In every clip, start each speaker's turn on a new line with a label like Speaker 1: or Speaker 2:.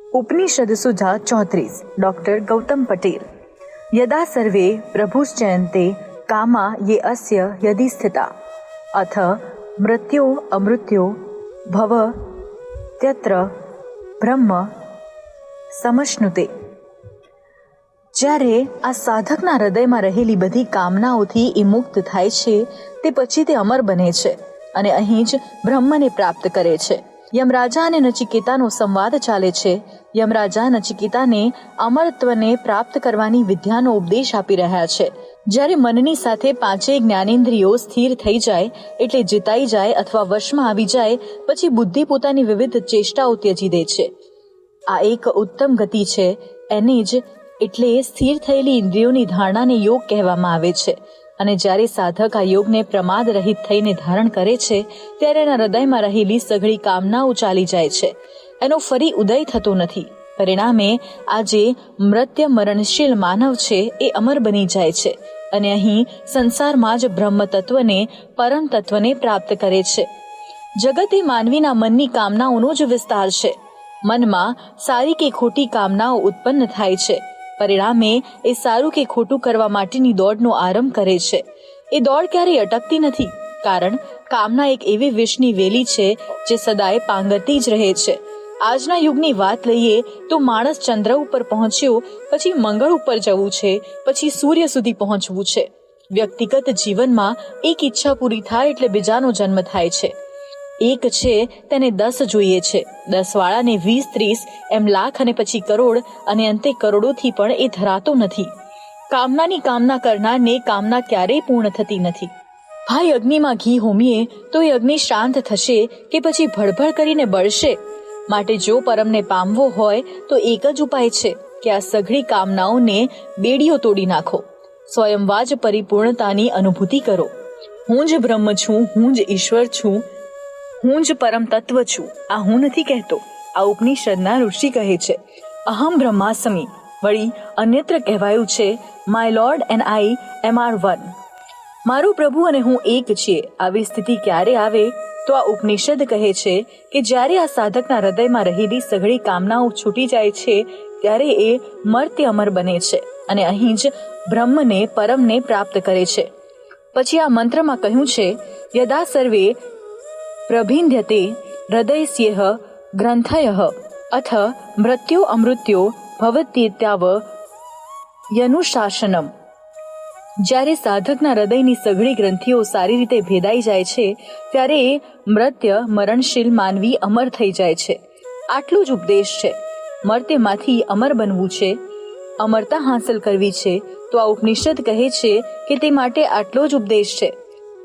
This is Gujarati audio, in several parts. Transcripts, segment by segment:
Speaker 1: उपनिषद सुधा 34 डॉक्टर गौतम पटेल। यदा सर्वे प्रभुश्चयन्ते कामा ये अस्य यदि स्थिता अथ मृत्यो अमृत्यो भव त्यत्र બ્રહ્મ સમશ્નુતે। જ્યારે આ સાધકના હૃદયમાં રહેલી બધી કામનાઓથી એ મુક્ત થાય છે તે પછી તે અમર બને છે અને અહીં જ બ્રહ્મને પ્રાપ્ત કરે છે। યમરાજા અને નચિકેતાનો સંવાદ ચાલે છે। યમરાજા નચિકેતાને અમરત્વને પ્રાપ્ત કરવાની વિદ્યાનો ઉપદેશ આપી રહ્યા છે। જ્યારે મનની સાથે પાંચેય જ્ઞાનેન્દ્રિયો સ્થિર થઈ જાય એટલે જીતાઈ જાય અથવા વશમાં આવી જાય પછી બુદ્ધિ પોતાની વિવિધ ચેષ્ટાઓ ત્યજી દે છે। આ એક ઉત્તમ ગતિ છે। એને જ એટલે સ્થિર થયેલી ઇન્દ્રિયોની ધારણાને યોગ કહેવામાં આવે છે અને જ્યારે સાધક આ યોગને પ્રમાદ રહિત થઈને ધારણ કરે છે ત્યારે એના હૃદયમાં રહેલી સઘળી કામનાઓ ચાલી જાય છે। એનો ફરી ઉદય થતો નથી। પરિણામે આજે મૃત્ય મરણશીલ માનવ છે એ અમર બની જાય છે અને અહીં સંસારમાં જ બ્રહ્મ તત્વને પરમ તત્વને પ્રાપ્ત કરે છે। જગત એ માનવીના મનની કામનાઓનો જ વિસ્તાર છે। મનમાં સારી કે ખોટી કામનાઓ ઉત્પન્ન થાય છે। પરિણામે એ સારું કે ખોટું કરવા માટેની દોડનો આરંભ કરે છે। એ દોડ ક્યારેય અટકતી નથી, કારણ કામના એક એવી વિષની વેલી છે જે સદાય પાંગરતી જ રહે છે। આજના યુગની વાત લઈએ તો માણસ ચંદ્ર ઉપર પહોંચ્યો, પછી મંગળ ઉપર જવું છે, પછી સૂર્ય સુધી પહોંચવું છે। વ્યક્તિગત જીવનમાં એક ઈચ્છા પૂરી થાય એટલે બીજાનો જન્મ થાય છે। એક છે તેને 10 જોઈએ છે, 10 વાળાને 20, 30 એમ લાખ અને પછી કરોડ અને અંતે કરોડોથી પણ એ ધરાતો નથી। કામનાની કામના કરનારને કામના ક્યારેય પૂર્ણ થતી નથી। ભાઈ અગ્નિમાં ઘી હોમીએ તો એ અગ્નિ શાંત થશે કે પછી ભડભડ કરીને બળશે? માટે જો પરમને પામવો હોય તો એક જ ઉપાય છે કે આ સઘળી કામનાઓને બેડીઓ તોડી નાખો। સ્વયંવા જ પરિપૂર્ણતાની અનુભૂતિ કરો। હું જ બ્રહ્મ છું, હું જ ઈશ્વર છું, હું જ પરમ તત્વ છું। આ હું નથી કહેતો, આ ઉપનિષદના ઋષિ કહે છે। અહમ બ્રહ્માસ્મિ। વળી અન્યત્ર કહેવાયું છે my lord and I am are one. મારો પ્રભુ અને હું એક છીએ। આવી સ્થિતિ ક્યારે આવે તો આ ઉપનિષદ કહે છે કે જ્યારે આ સાધકના હૃદયમાં રહેલી સઘળી કામનાઓ છૂટી જાય છે ત્યારે એ મર્ત્ય અમર બને છે અને અહીં જ બ્રહ્મને પરમને પ્રાપ્ત કરે છે। પછી આ મંત્રમાં કહ્યું છે યદા સર્વે પ્રભિન્દ્યતે હૃદયસ્યઃ ગ્રંથયઃ અથ મૃત્યો અમૃત્યો ભવત્યેત્યાવ યનુશાસનમ। જ્યારે સાધકના હૃદયની સઘળી ગ્રંથિઓ સારી રીતે ભેદાઈ જાય છે ત્યારે એ મૃત્ય મરણશીલ માનવી અમર થઈ જાય છે। આટલું જ ઉપદેશ છે। મર્ત્યમાંથી અમર બનવું છે, અમરતા હાંસલ કરવી છે તો આ ઉપનિષદ કહે છે કે તે માટે આટલો જ ઉપદેશ છે।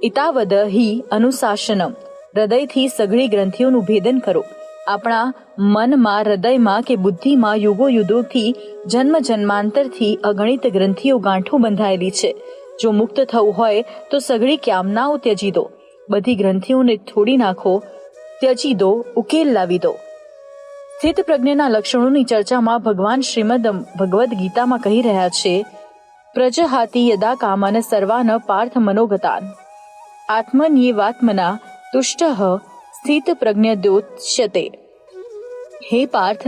Speaker 1: ઇતાવદ હિ અનુશાસનમ। હૃદયથી સઘળી ગ્રંથિઓનું ભેદન કરો। આપણા મનમાં, હૃદયમાં કે બુદ્ધિમાં યુગો યુગોથી જન્મ જન્માંતરથી અગણિત ગ્રંથિઓ ગાંઠો બંધાયેલી છે। જો મુક્ત થવું હોય તો સઘળી કામનાઓ ત્યજી દો, બધી ગ્રંથિઓને થોડી નાખો, ત્યજી દો, ઉકેલ લાવી દો। સ્થિત પ્રજ્ઞના લક્ષણોની ચર્ચામાં ભગવાન શ્રીમદ ભગવદ્ ગીતામાં કહી રહ્યા છે પ્રજહાતિ યદા કામાન સર્વાન પાર્થ મનોગતાન આત્મન્યેવાત્મના તુષ્ટઃ સ્થિત પ્રજ્ઞદ્યોચ્યતે। હે પાર્થ,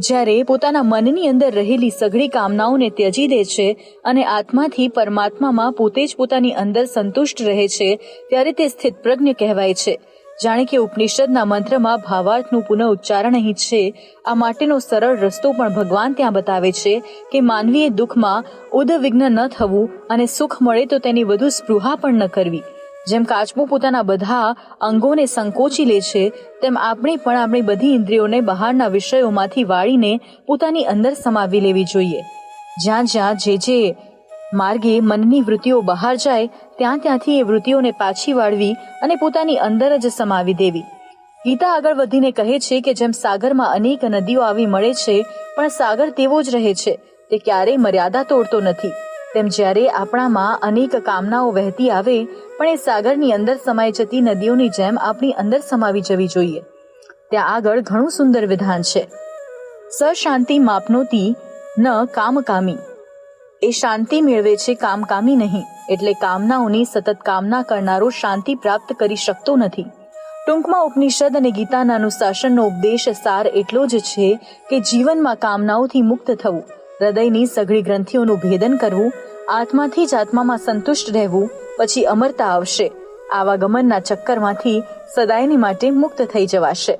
Speaker 1: જ્યારે પોતાના મનની અંદર રહેલી સઘળી કામનાઓને ત્યજી દે છે અને આત્માથી પરમાત્મામાં પોતે જ પોતાની અંદર સંતુષ્ટ રહે છે ત્યારે તે સ્થિત પ્રજ્ઞ કહેવાય છે। જાણે કે ઉપનિષદના મંત્રમાં ભાવાર્થનું પુનઃ ઉચ્ચારણ અહીં છે। આ માટેનો સરળ રસ્તો પણ ભગવાન ત્યાં બતાવે છે કે માનવીએ દુઃખમાં ઉદ્વિગ્ન ન થવું અને સુખ મળે તો તેની વધુ સ્પૃહા પણ ન કરવી। જેમ કાચબો પોતાના બધા અંગોને સંકોચી લે છે તેમ આપણે પણ આપણી બધી ઇન્દ્રિયોને બહારના વિષયોમાંથી વાળીને પોતાની અંદર સમાવી લેવી જોઈએ। જ્યાં જ્યાં જે માર્ગે મનની વૃત્તિઓ બહાર જાય ત્યાંથી એ વૃત્તિઓને પાછી વાળવી અને પોતાની અંદર જ સમાવી દેવી। ગીતા આગળ વધીને કહે છે કે જેમ સાગરમાં અનેક નદીઓ આવી મળે છે પણ સાગર તેવો જ રહે છે, તે ક્યારેય મર્યાદા તોડતો નથી, તેમ જ્યારે આપણામાં અનેક કામનાઓ વહેતી આવે પણ એ સાગરની અંદર સમાઈ જતી નદીઓની જેમ આપણી અંદર સમાવી જવી જોઈએ। ત્યાં આગળ ઘણું સુંદર વિધાન છે। સશાંતિ માપનોતી ન કામકામી। એ શાંતિ મેળવે છે, કામકામી નહીં। એટલે કામનાઓની સતત કામના કરનારો શાંતિ પ્રાપ્ત કરી શકતો નથી। ટૂંકમાં ઉપનિષદ અને ગીતાના અનુશાસનનો ઉપદેશ સાર એટલો જ છે કે જીવનમાં કામનાઓથી મુક્ત થવું, હૃદયની સઘળી ગ્રંથિઓનું ભેદન કરવું, આત્માથી જ આત્મામાં સંતુષ્ટ રહેવું, પછી અમરતા આવશે. આવાગમનના ચક્કરમાંથી સદાયને માટે મુક્ત થઈ જવાશે.